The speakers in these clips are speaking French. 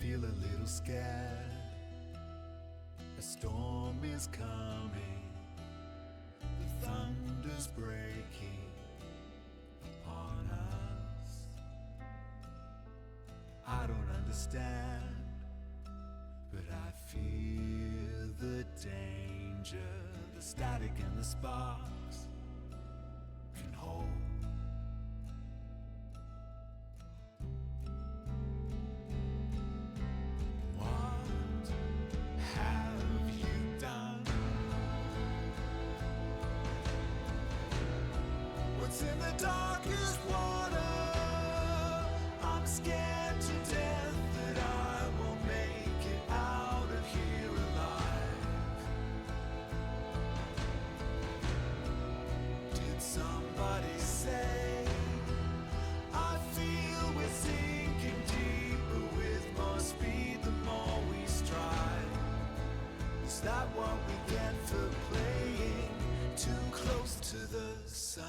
feel a little scared. A storm is coming, the thunder's breaking upon us. I don't understand, but I feel the danger, the static and the sparks can hold. What have you done? What's in the darkest water? I'm scared to death that I won't make it out of here alive. Did somebody say, I feel we're sinking deeper with more speed the more we strive? Is that what we get for playing too close to the sun?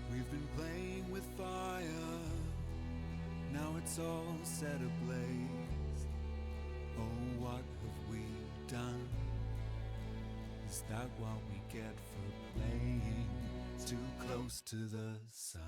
We've been playing with fire, now it's all set ablaze. Oh, what have we done? Is that what we get for playing too close to the sun?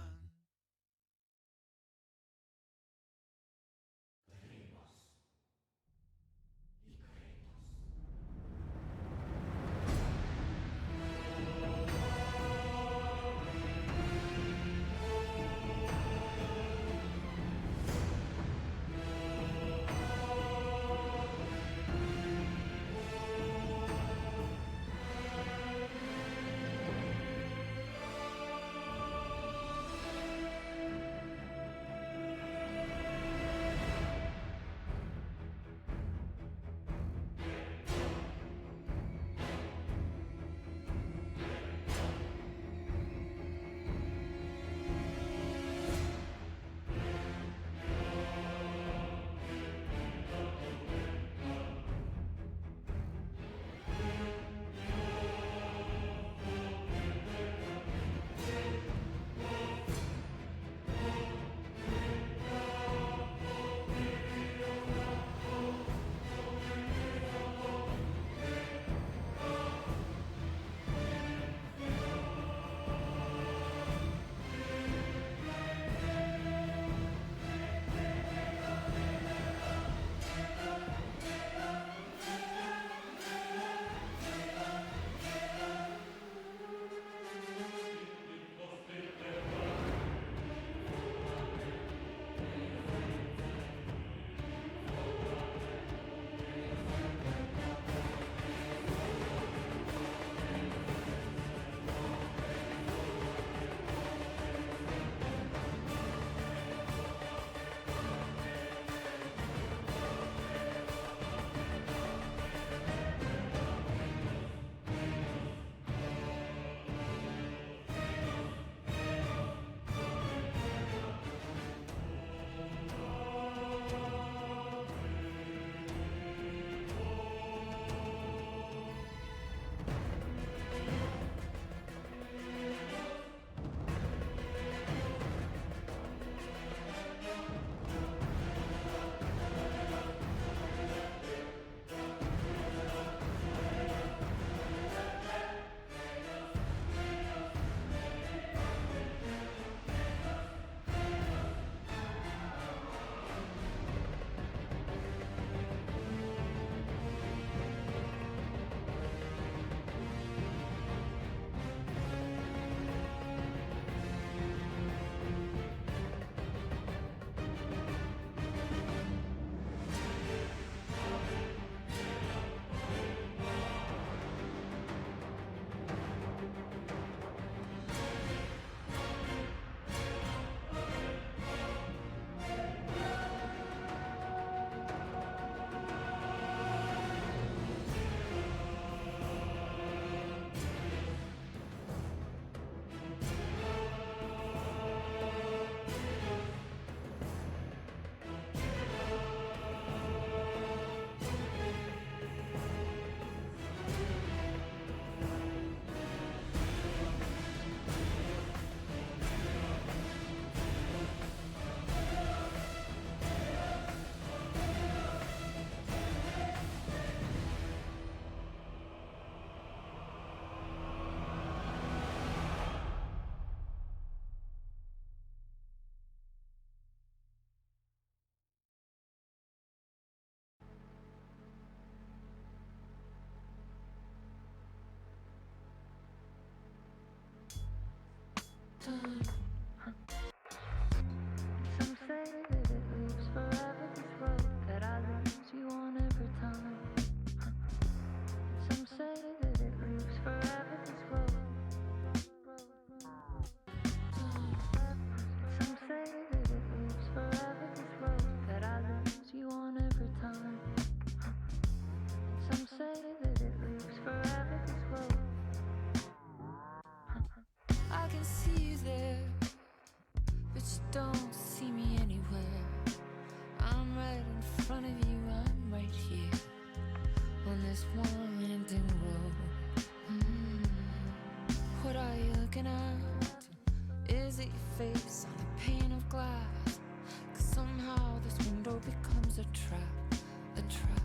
a trap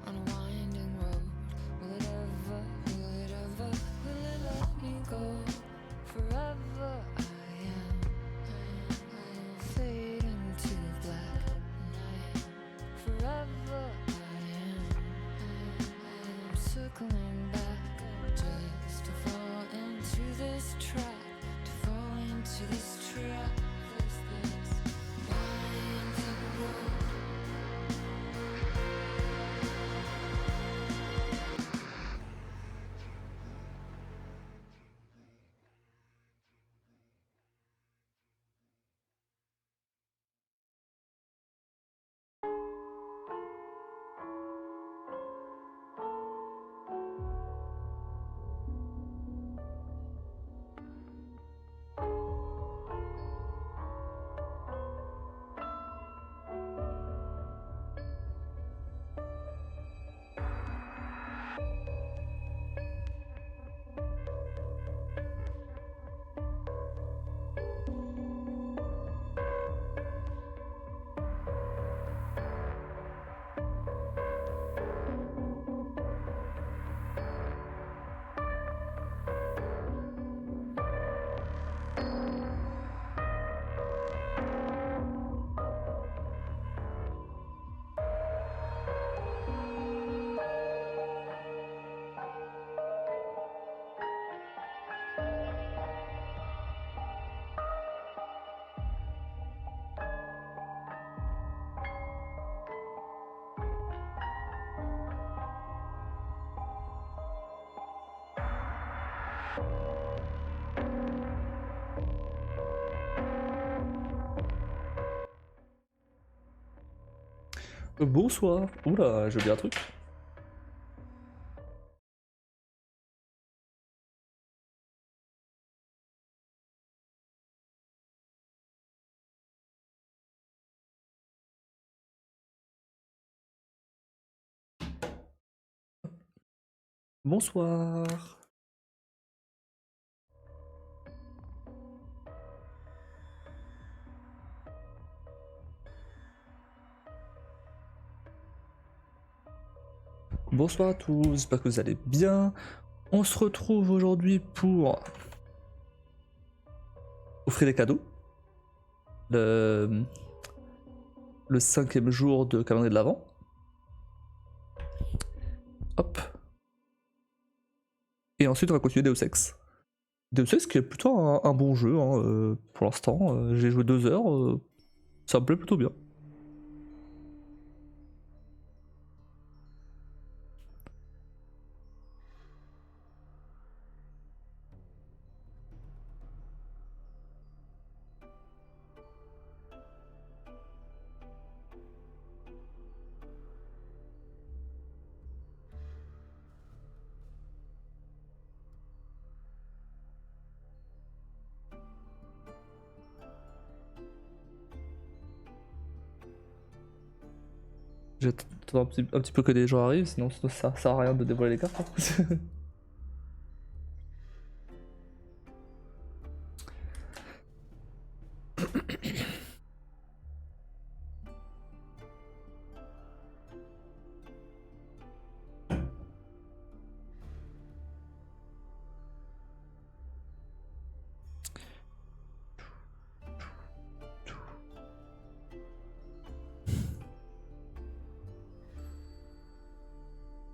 on a winding road. Will it ever, will it let me go? Forever I am fading to black. Forever I'm circling back just to fall into this trap, to fall into this trap. This winding road. Bonsoir. Oula, j'ai oublié un truc. Bonsoir. Bonsoir à tous, j'espère que vous allez bien. On se retrouve aujourd'hui pour offrir des cadeaux. Le 5e jour de calendrier de l'Avent. Hop. Et ensuite on va continuer Deus Ex. Deus Ex qui est plutôt un bon jeu hein, pour l'instant. J'ai joué 2 heures, ça me plaît plutôt bien. J'attends un petit peu que des gens arrivent, sinon ça sert à rien de dévoiler les cartes. Hein.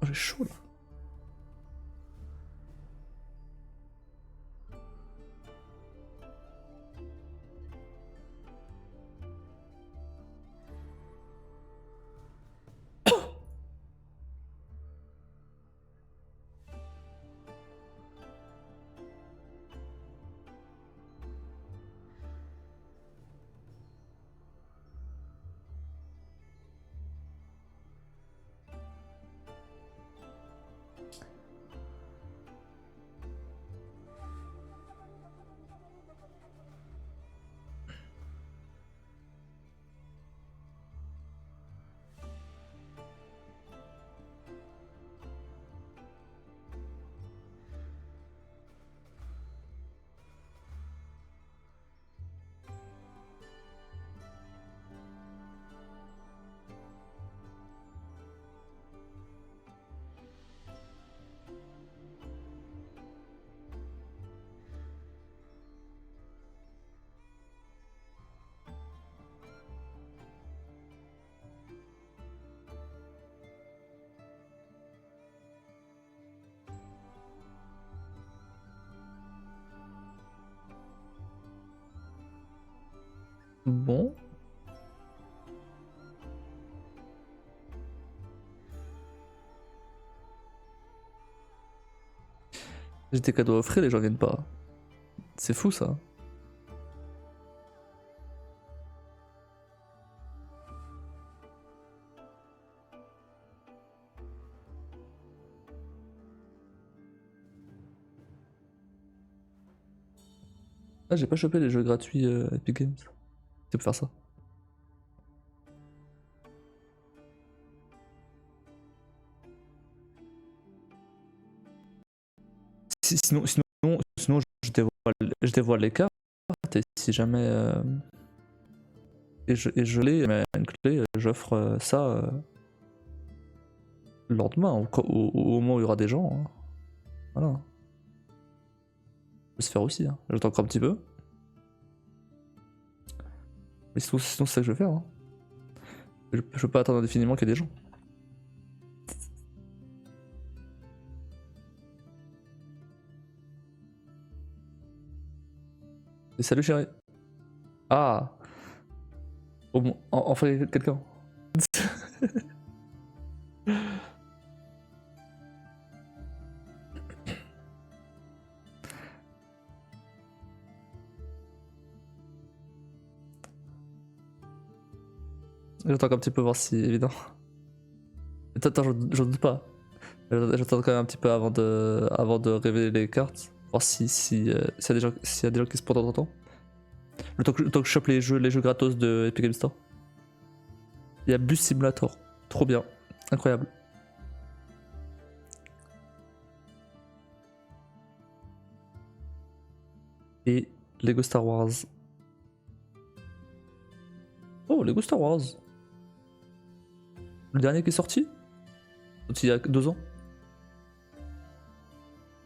Oh, j'ai chaud là. Bon. J'ai des cadeaux à offrir, les gens viennent pas. C'est fou ça. Ah, j'ai pas chopé les jeux gratuits Epic Games. Tu peux faire ça. Sinon je dévoile les cartes et si jamais et je l'ai une clé, j'offre ça le lendemain au moment où il y aura des gens. Hein. Voilà. Ça peut se faire aussi. Hein. J'attends encore un petit peu. Mais sinon c'est ça que je vais faire. Hein. Je peux pas attendre indéfiniment qu'il y ait des gens. Et salut chérie. Ah. Au moins, enfin quelqu'un. J'attends un petit peu voir si évident. Attends, j'en doute pas. J'attends quand même un petit peu avant de révéler les cartes. Voir s'il y a des gens qui se pointent entre temps. Le temps que je chope les jeux gratos de Epic Games Store. Il y a Bus Simulator. Trop bien. Incroyable. Et Lego Star Wars. Oh, Lego Star Wars. Le dernier qui est sorti il y a 2 ans.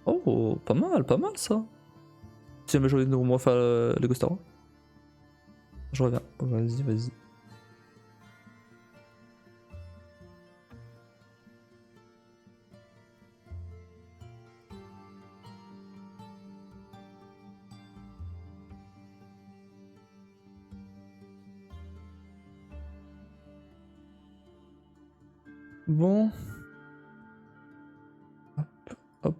Oh, pas mal ça. Si jamais j'ai envie de moi faire Lego Star Wars. Je reviens. Vas-y. Bon. Hop.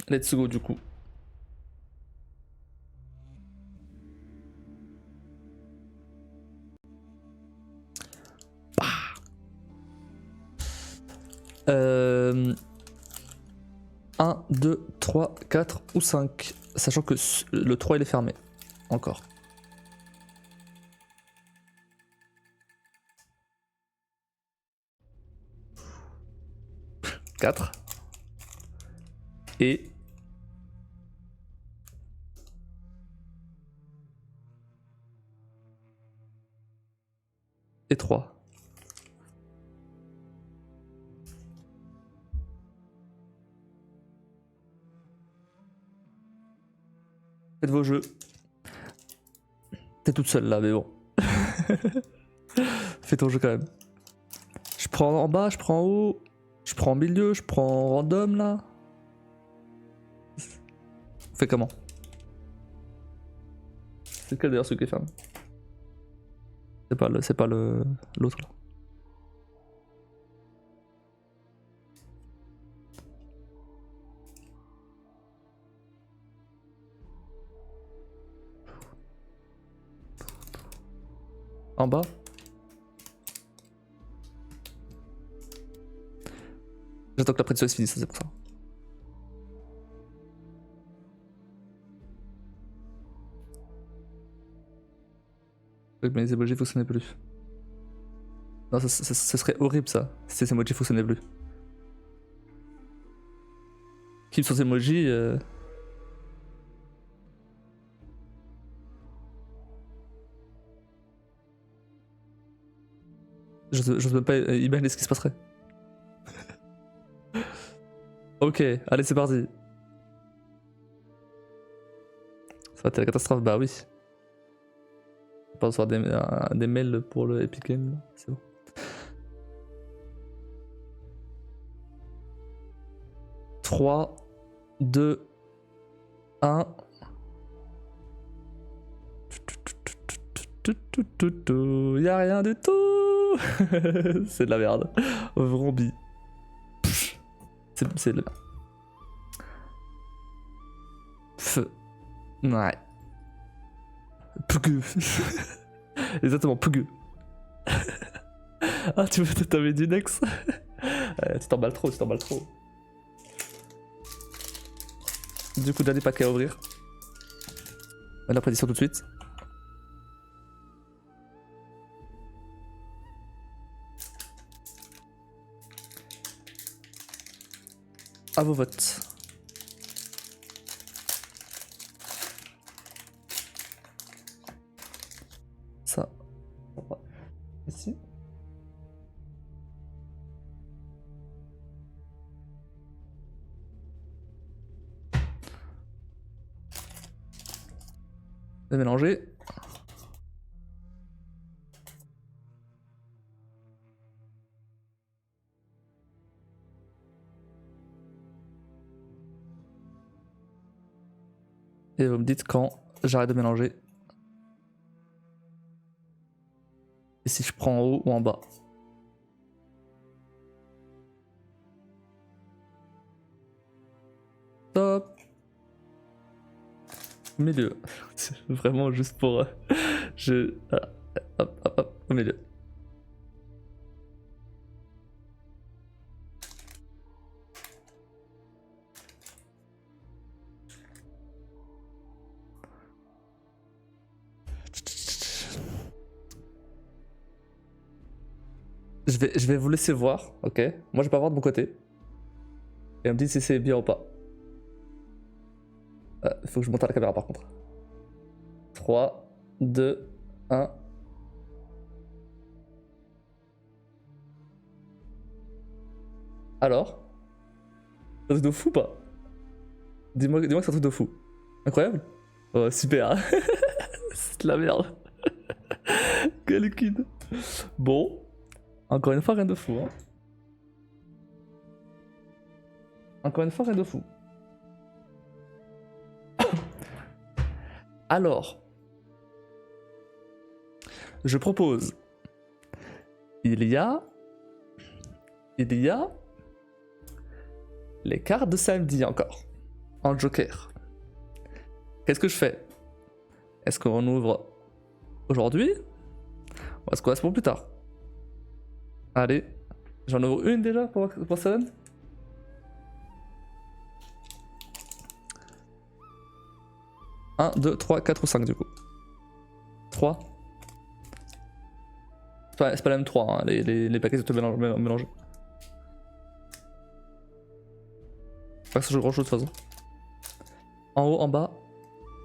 Let's go du coup. Euh... 1, 2, 3, 4 ou 5. Sachant que le 3 il est fermé. Encore. « 4. Et... Et 3. Faites vos jeux. T'es toute seule là, mais bon. Fais ton jeu quand même. Je prends en bas, je prends en haut, je prends en milieu, je prends en random là. On fait comment? C'est quel d'ailleurs celui qui est fermé? C'est pas l'autre là. En bas. J'attends que la prédiction se finisse, c'est pour ça. Mais les emojis fonctionnaient plus. Non, ça serait horrible ça, si ces emojis fonctionnaient plus. Keep sans emojis. J'ose même pas imaginer ce qui se passerait. Ok, allez, c'est parti. Ça va être la catastrophe, bah oui. On va recevoir des mails pour le Epic Game, c'est bon. 3, 2, 1. Y'a rien du tout. C'est de la merde. Vrombi. C'est de la merde. Feu. Ouais. Pugu. Exactement, Pugu. Ah, tu veux t'avais du Nex. Tu t'emballes trop, tu t'emballes trop. Du coup, dernier paquet à ouvrir. La prédiction tout de suite. À vos votes. Ça. Ici. Je vais mélanger. Et vous me dites quand j'arrête de mélanger. Et si je prends en haut ou en bas. Top. Milieu. C'est vraiment juste pour... je... hop, au milieu. Je vais vous laisser voir, ok? Moi je vais pas voir de mon côté. Et on me dit si c'est bien ou pas. Faut que je monte à la caméra par contre. 3, 2, 1. Alors? C'est un truc de fou ou pas? Dis-moi que c'est un truc de fou. Incroyable? Oh super. C'est de la merde. Quel liquide. Bon. Encore une fois rien de fou hein. Encore une fois rien de fou. Alors. Je propose. Il y a les cartes de samedi encore. En joker. Qu'est-ce que je fais? Est-ce qu'on ouvre aujourd'hui? Ou est-ce qu'on reste pour plus tard? Allez, j'en ouvre une déjà pour Seven. Un, 2, 3, 4 ou 5 du coup. 3. C'est pas la même 3, hein. Les paquets sont mélangés. Pas que ça joue grand chose de toute façon. En haut, en bas.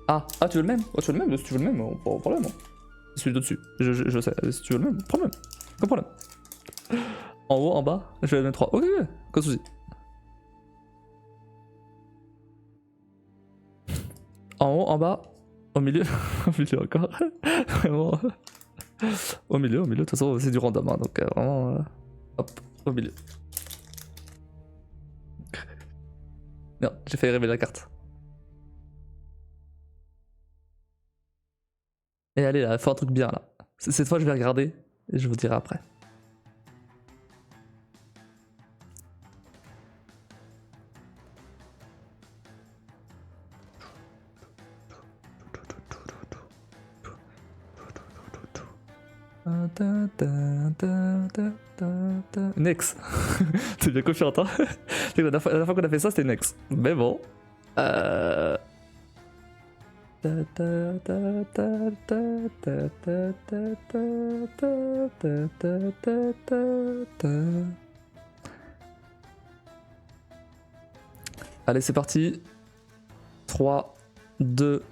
Ah, tu veux le même? Oh, tu veux le même? Si tu veux le même, pas de problème. C'est celui de-dessus. Je sais. Si tu veux le même, problème. Aucun problème. En haut, en bas, je vais le mettre 3. Ok, pas de soucis. En haut, en bas, au milieu. Au milieu encore. Vraiment. Au milieu, de toute façon, c'est du random, hein, donc vraiment. Hop, au milieu. Non, j'ai failli révéler la carte. Et allez là, fais un truc bien là. Cette fois je vais regarder et je vous dirai après. Nex. C'est bien confiant, hein. La dernière fois qu'on a fait ça, c'était Nex. Mais bon. Allez, c'est parti. 3, 2,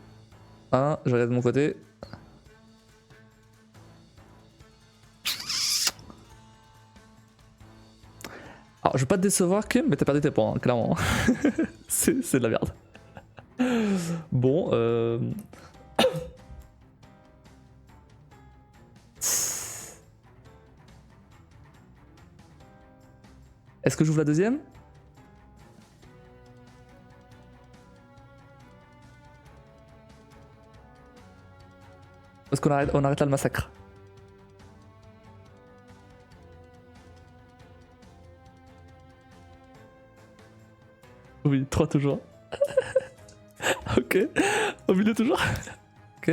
1. Je regarde de mon côté. Alors, je vais pas te décevoir, Kim, mais t'as perdu tes points, hein, clairement. C'est de la merde. Bon, Est-ce que j'ouvre la deuxième? Parce qu'on arrête, on arrête là le massacre. Oui, 3 toujours. Ok. Au milieu toujours. Ok.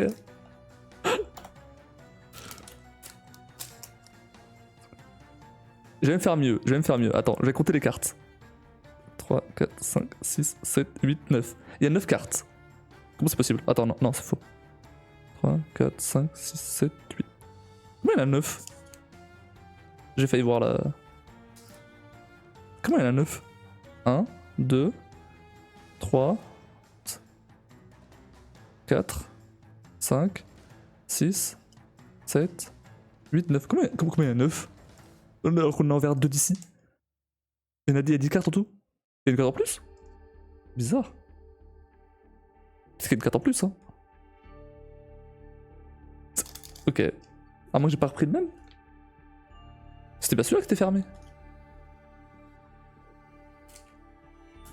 Je vais me faire mieux, je vais me faire mieux. Attends, je vais compter les cartes. 3, 4, 5, 6, 7, 8, 9. Il y a 9 cartes. Comment c'est possible? Attends, non, non, c'est faux. 3, 4, 5, 6, 7, 8. Comment il y en a 9? J'ai failli voir la... Comment il y en a 9? 1, 2, 3, 4, 5, 6, 7, 8, 9. Comment il y en a 9? Alors qu'on a envers 2 d'ici. Il y a 10 cartes en tout. Il y a une carte en plus? Bizarre. Parce qu'il y a une carte en plus, hein. Ok. Ah, moi j'ai pas repris le même? C'était pas celui-là qui était fermé.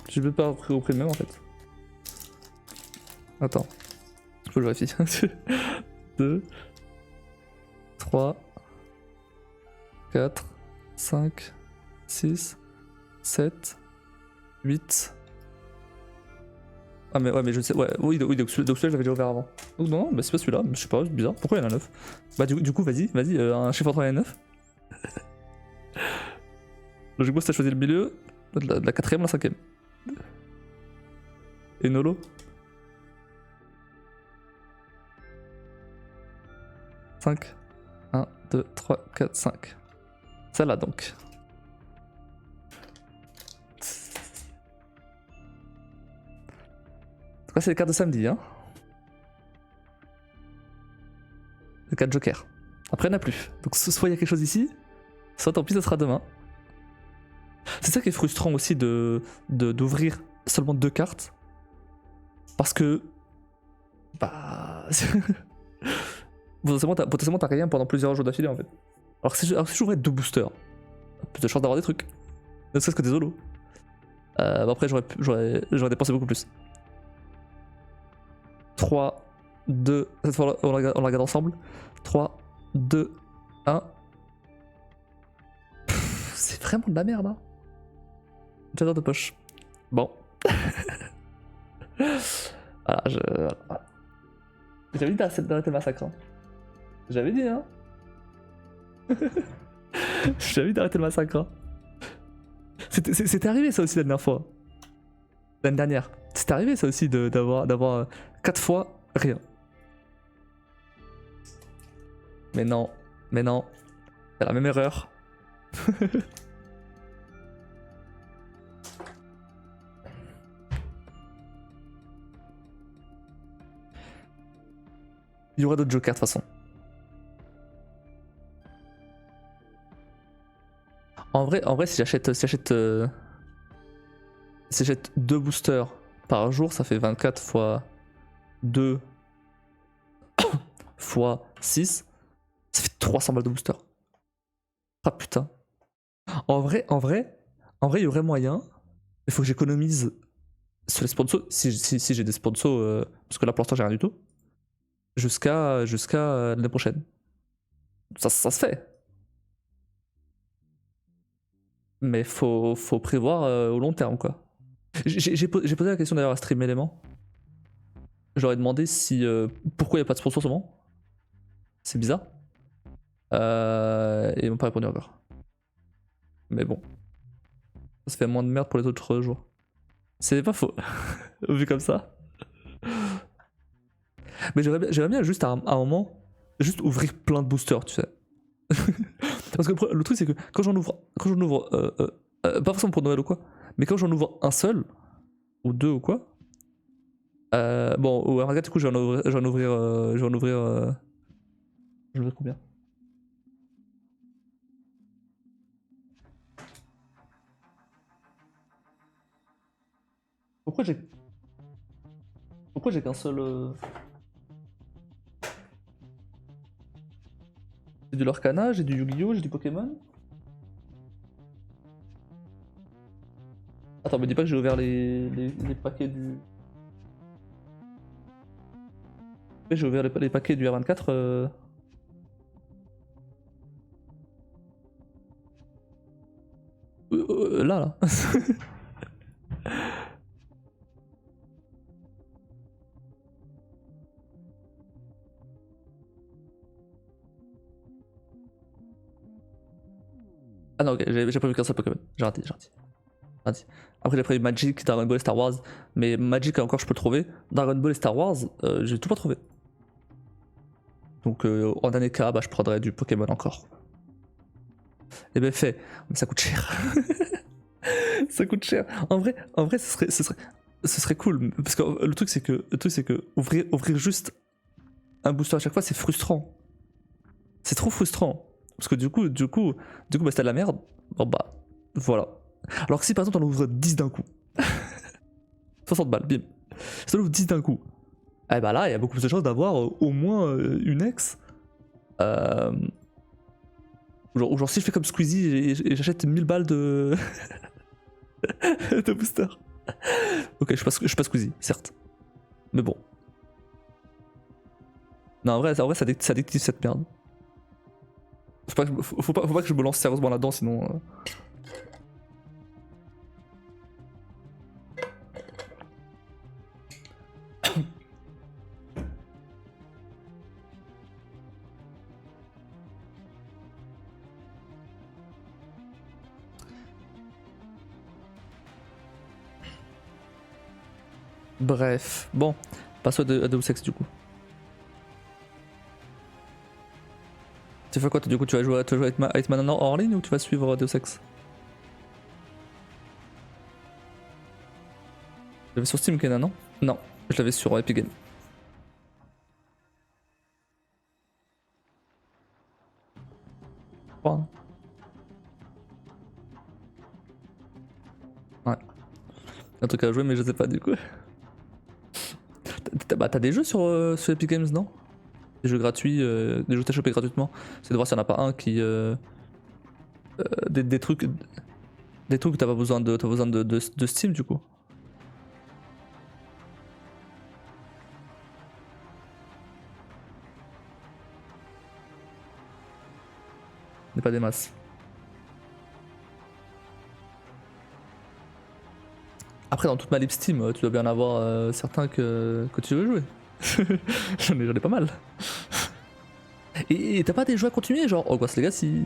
J'ai même pas repris le même en fait. Attends. Faut que je vérifie. 2, 3, 4, 5, 6, 7, 8. Ah mais ouais mais je sais, ouais, oui donc celui-là je l'avais déjà ouvert avant. Donc non, mais c'est pas celui-là, je sais pas, c'est bizarre, pourquoi il y en a 9? Bah du coup vas-y, un chiffre entre les 9. Logiquement si t'as choisi le milieu, de la 4ème à la 5ème. Et Nolo. « 5, 1, 2, 3, 4, 5. Celle-là donc. En tout cas, c'est les cartes de samedi, hein. Les 4 jokers. Après, il n'y en a plus. Donc, soit il y a quelque chose ici, soit tant pis, ça sera demain. C'est ça qui est frustrant aussi d'ouvrir seulement 2 cartes. Parce que. Bah. potentiellement, t'as rien pendant plusieurs jours d'affilée en fait. Alors si j'ouvrais 2 boosters, plus de chance d'avoir des trucs. Ne serait-ce que des holos. Après, j'aurais dépensé beaucoup plus. 3, 2, cette fois on la regarde ensemble. 3, 2, 1. C'est vraiment de la merde, hein. J'adore de poche. Bon. Voilà, j'avais dit d'arrêter le massacre. Hein. J'avais dit, hein. J'avais dit d'arrêter le massacre. Hein. C'était arrivé ça aussi la dernière fois. L'année dernière. C'était arrivé ça aussi d'avoir 4 fois rien. Mais non, c'est la même erreur. Il y aura d'autres jokers de toute façon. En vrai, si j'achète 2 boosters par jour, ça fait 24 fois 2 fois 6. Ça fait 300 balles de booster. Ah putain. En vrai, il y aurait moyen. Il faut que j'économise sur les sponsors. Si j'ai des sponsors, parce que là pour l'instant j'ai rien du tout. Jusqu'à l'année prochaine. Ça se fait. Mais faut prévoir au long terme quoi. J'ai posé la question d'ailleurs à Stream Element. Je leur ai demandé si pourquoi il n'y a pas de sponsor en ce moment. C'est bizarre. Et ils m'ont pas répondu encore. Mais bon. Ça se fait moins de merde pour les autres jours. C'est pas faux. Vu comme ça. Mais j'aimerais bien juste à un moment, juste ouvrir plein de boosters, tu sais. Parce que le truc c'est que quand j'en ouvre pas forcément pour Noël ou quoi, mais quand j'en ouvre un seul, ou 2 ou quoi, bon, ou regarde du coup je vais en ouvrir combien? Pourquoi j'ai qu'un seul... J'ai du Lorcana, j'ai du Yu-Gi-Oh, j'ai du Pokémon. Attends, me dis pas que j'ai ouvert les paquets du... Oui, j'ai ouvert les paquets du R24. Là. Ah non, ok, j'ai prévu qu'un seul Pokémon. J'ai raté. Après, j'ai prévu Magic, Dragon Ball et Star Wars. Mais Magic, encore, je peux le trouver. Dragon Ball et Star Wars, j'ai tout pas trouvé. Donc, en année K, bah, je prendrais du Pokémon encore. Et ben fait, mais ça coûte cher. Ça coûte cher. En vrai, ce serait cool. Parce que le truc, c'est que ouvrir juste un booster à chaque fois, c'est frustrant. C'est trop frustrant. Parce que du coup, bah, c'était de la merde. Bon bah, voilà. Alors que si par exemple on ouvre 10 d'un coup, 60 balles, bim. Si on ouvre 10 d'un coup, eh bah là, il y a beaucoup plus de chances d'avoir au moins une ex. Genre si je fais comme Squeezie et j'achète 1000 balles de, de booster. Ok, je suis pas Squeezie, certes. Mais bon. Non, en vrai ça addictive cette merde. Faut pas que je me lance sérieusement là-dedans, sinon. Bref, bon, passons à Deus Ex du coup. Tu fais quoi du coup? Tu vas jouer avec Hitman en ligne ou tu vas suivre Deus Ex? Je l'avais sur Steam, Kenan, non? Non, je l'avais sur Epic Games. Ouais. Un truc à jouer, mais je sais pas du coup. T'as des jeux sur Epic Games, non? Des jeux gratuits, des jeux que t'as chopé gratuitement. C'est de voir s'il n'y en a pas un qui. Des trucs. Des trucs que t'as pas besoin de Steam du coup. Mais pas des masses. Après, dans toute ma liste Steam, tu dois bien en avoir certains que tu veux jouer. J'en ai pas mal. Et t'as pas des jeux à continuer, genre Hogwarts Legacy?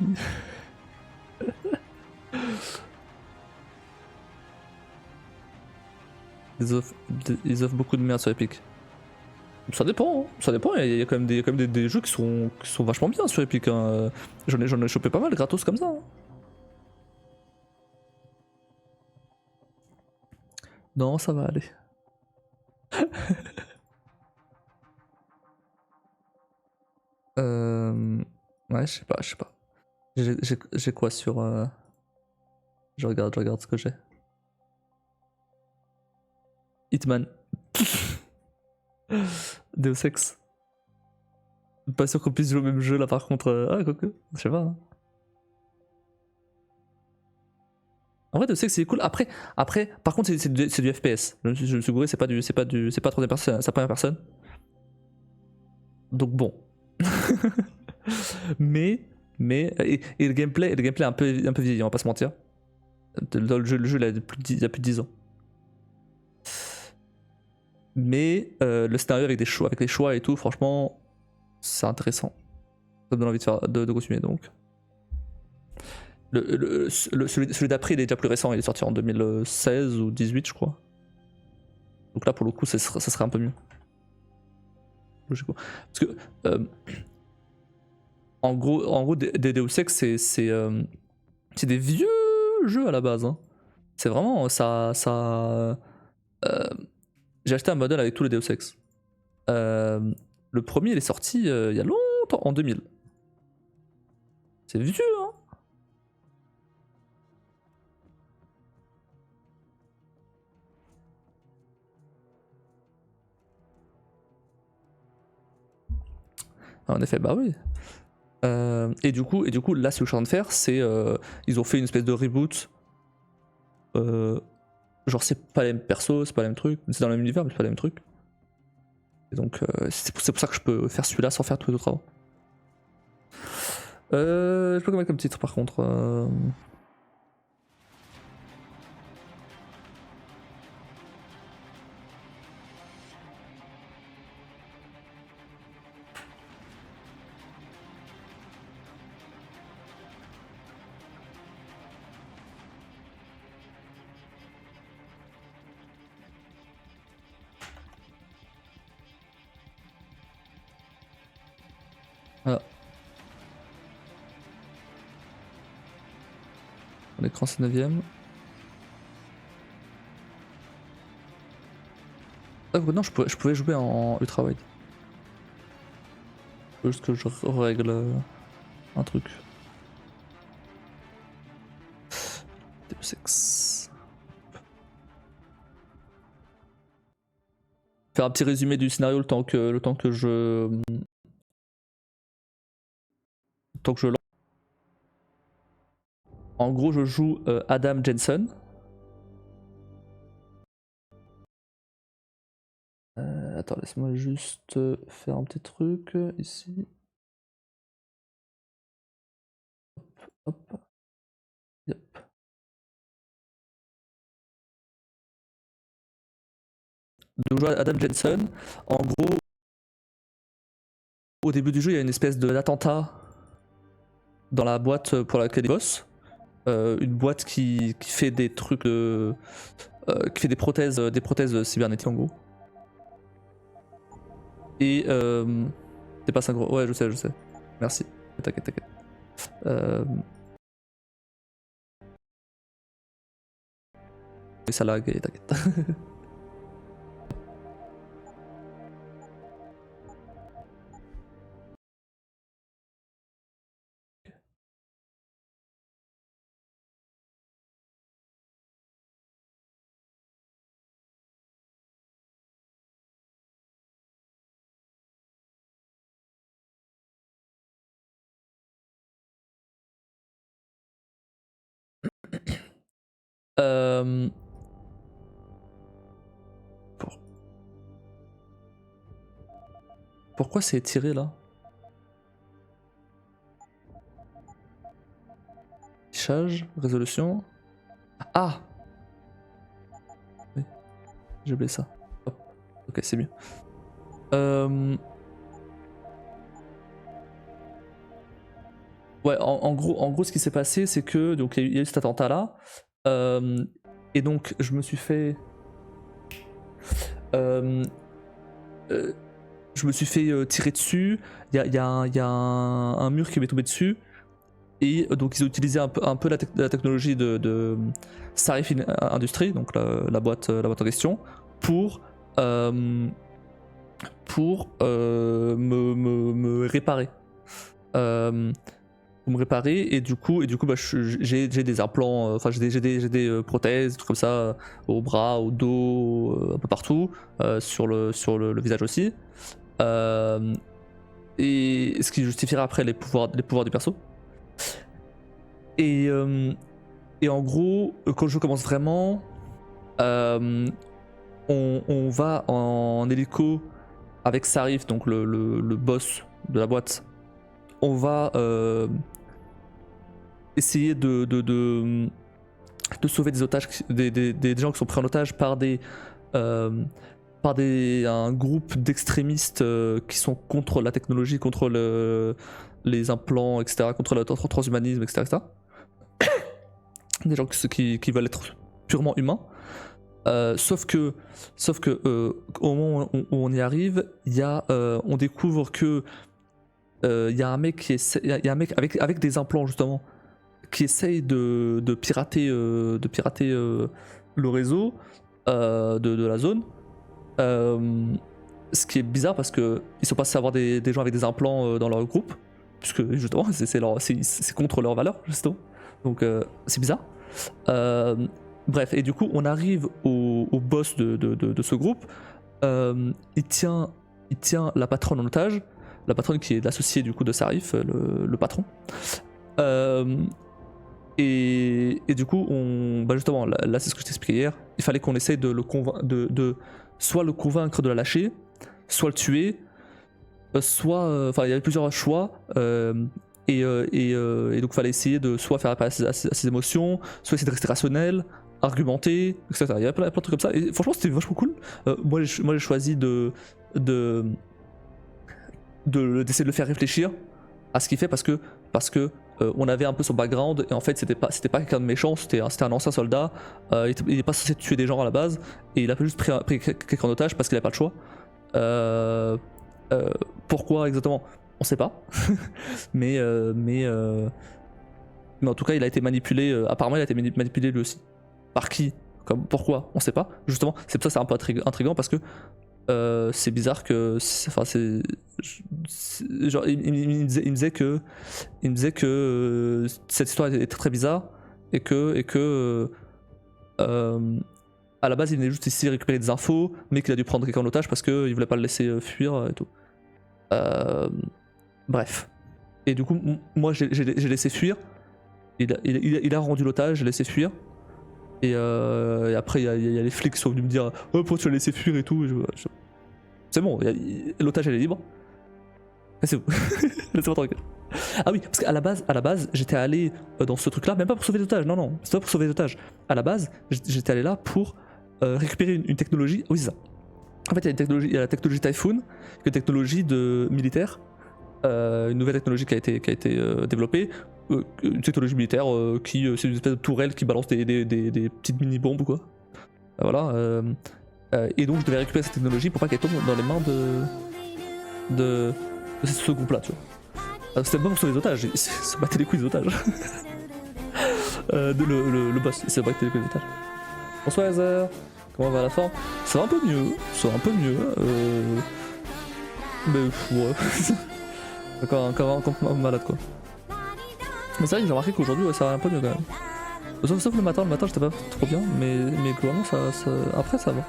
Ils offrent beaucoup de merde sur Epic. Ça dépend, hein. Ça dépend, il y a quand même des jeux qui sont vachement bien sur Epic. Hein. J'en ai chopé pas mal gratos comme ça. Hein. Non, ça va aller. Ouais, je sais pas. J'ai quoi sur. Je regarde ce que j'ai. Hitman. Deus Ex. Pas sûr qu'on puisse jouer au même jeu là par contre. Ah, quoique, je sais pas. Hein. En vrai, Deus Ex c'est cool. Après, par contre, c'est du FPS. Je me suis gouré, c'est pas troisième personne, c'est première personne. Donc bon. mais le gameplay est un peu vieilli, on va pas se mentir. Le jeu il a plus de 10 ans. Mais le scénario avec les choix et tout, franchement, c'est intéressant. Ça me donne envie de continuer donc. Celui d'après il est déjà plus récent, il est sorti en 2016 ou 2018 je crois. Donc là pour le coup ça serait un peu mieux. Logiquement. Parce que en gros des Deus Ex c'est des vieux jeux à la base. Hein. C'est vraiment ça. J'ai acheté un modèle avec tous les Deus Ex. Le premier il est sorti il y a longtemps, en 2000. C'est vieux hein. En effet, bah oui. Et du coup, là, ce que je suis en train de faire, c'est. Ils ont fait une espèce de reboot. Genre, c'est pas les mêmes persos, c'est pas le même truc. C'est dans le même univers, mais c'est pas le même truc. Et donc c'est pour ça que je peux faire celui-là sans faire tous les autres travaux. Je peux mettre comme titre par contre. Voilà. L'écran c'est 9ème. Ah non, je pouvais jouer en ultra wide. Faut juste que je règle un truc. Deus Ex. Faire un petit résumé du scénario le temps que je lance. En gros, je joue Adam Jensen. Attends, laisse-moi juste faire un petit truc ici. Hop, hop. Yep. Donc, je joue Adam Jensen. En gros, au début du jeu, il y a une espèce d'attentat dans la boîte pour laquelle il bosse. Une boîte qui fait des trucs qui fait des prothèses cybernétiques en gros. Et t'es pas synchro. Ouais, je sais. Merci. T'inquiète. Et ça lag et t'inquiète. Pourquoi c'est étiré là? Affichage, résolution. Ah! Oui, j'ai oublié ça. Hop. Ok, c'est mieux. Ouais, en gros, ce qui s'est passé, c'est que donc il y a eu cet attentat là, et donc je me suis fait, tirer dessus. Il y a un mur qui m'est tombé dessus, et donc ils ont utilisé un peu la technologie de Sarif Industries, donc la boîte en question, pour me réparer. Pour me réparer, et du coup bah, j'ai des implants, enfin j'ai des prothèses, des trucs comme ça, au bras, au dos, un peu partout, sur le visage aussi, et ce qui justifiera après les pouvoirs du perso. Et en gros, quand le jeu commence vraiment, on va en hélico avec Sarif, donc le boss de la boîte. On va essayer de sauver des otages, des gens qui sont pris en otage par un groupe d'extrémistes qui sont contre la technologie, contre les implants, etc., contre le transhumanisme, etc. Des gens qui veulent être purement humains. Sauf que au moment où on y arrive, on découvre que il y a un mec avec des implants justement, qui essaye de pirater le réseau de la zone. Ce qui est bizarre parce que ils sont passés à avoir des gens avec des implants dans leur groupe, puisque justement c'est contre leurs valeurs justement. Donc c'est bizarre. Bref, et du coup on arrive au boss de ce groupe. Il tient la patronne en otage. La patronne qui est l'associée du coup de Sarif, le patron. Et du coup, bah justement, là c'est ce que je t'expliquais hier. Il fallait qu'on essaye de soit le convaincre de la lâcher, soit le tuer, soit. Enfin, il y avait plusieurs choix. Et donc, il fallait essayer de soit faire appel à ses émotions, soit essayer de rester rationnel, argumenter, etc. Il y avait plein de trucs comme ça. Et franchement, c'était vachement cool. Moi, j'ai choisi d'essayer de le faire réfléchir à ce qu'il fait parce que on avait un peu son background et en fait c'était pas quelqu'un de méchant, c'était un ancien soldat. Il est pas censé tuer des gens à la base et il a juste pris quelqu'un en otage parce qu'il avait pas le choix. Pourquoi exactement on sait pas. mais en tout cas il a été manipulé, apparemment il a été manipulé lui aussi. Par qui, comme pourquoi on sait pas. Justement c'est pour ça c'est un peu intriguant parce que c'est bizarre que genre il me disait que cette histoire était très bizarre et que à la base il venait juste ici récupérer des infos mais qu'il a dû prendre quelqu'un en otage parce qu'il voulait pas le laisser fuir et tout. Bref, et du coup moi j'ai laissé fuir, il a rendu l'otage, j'ai laissé fuir. Et après il y a les flics qui sont venus me dire oh pourquoi tu l'as laissé fuir et tout. C'est bon, l'otage elle est libre. C'est bon, laissez-moi tranquille. Ah oui, parce qu'à la base j'étais allé dans ce truc là, même pas pour sauver l'otage, non, c'est pas pour sauver l'otage. À la base j'étais allé là pour récupérer une technologie, oui c'est ça. En fait il y a la technologie Typhoon, qui est une technologie militaire, une nouvelle technologie qui a été développée. Une technologie militaire qui c'est une espèce de tourelle qui balance des petites mini-bombes ou quoi. Voilà. Et donc je devais récupérer cette technologie pour pas qu'elle tombe dans les mains de ce groupe-là, tu vois. C'était pas pour sauver les otages, il se battait les couilles des otages. Le boss, il se battait les couilles des otages. Bonsoir Heather, comment va la forme? Ça va un peu mieux, mais ouais. encore malade quoi. Mais c'est vrai que j'ai remarqué qu'aujourd'hui ça va un peu mieux quand même. Sauf le matin j'étais pas trop bien, mais globalement après ça va.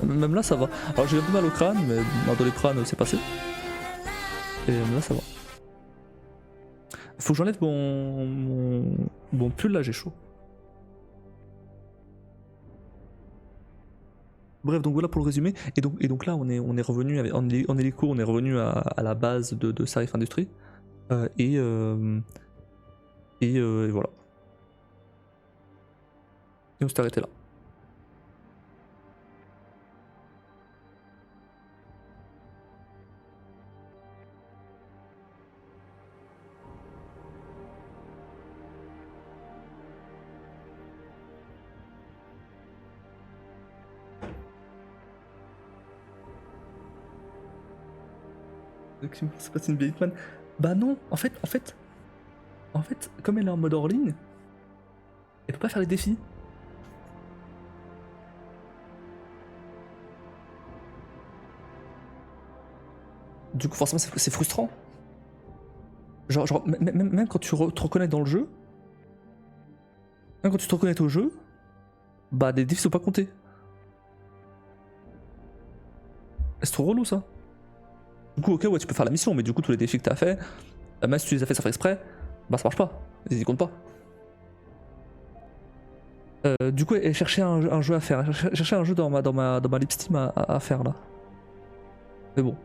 Même là ça va. Alors j'ai un peu mal au crâne, mais dans les crânes c'est passé. Et même là ça va. Faut que j'enlève mon pull là, j'ai chaud. Bref, donc voilà pour le résumé. Et donc là on est revenu en hélico, on est revenu à la base de Sarif Industries. Et voilà. Et on s'est arrêté là. C'est pas une vieille man. Bah non, en fait, comme elle est en mode hors ligne, elle peut pas faire les défis. Du coup, forcément, c'est frustrant. Genre même quand tu te reconnais dans le jeu, même quand tu te reconnais au jeu, bah des défis sont pas comptés. C'est trop relou ça. Du coup, ok, ouais, tu peux faire la mission, mais du coup, tous les défis que t'as fait, même si tu les as fait sans faire exprès, bah ça marche pas. Ils y comptent pas. Du coup, chercher un jeu à faire. Chercher un jeu dans ma lipsteam à faire là. Mais bon.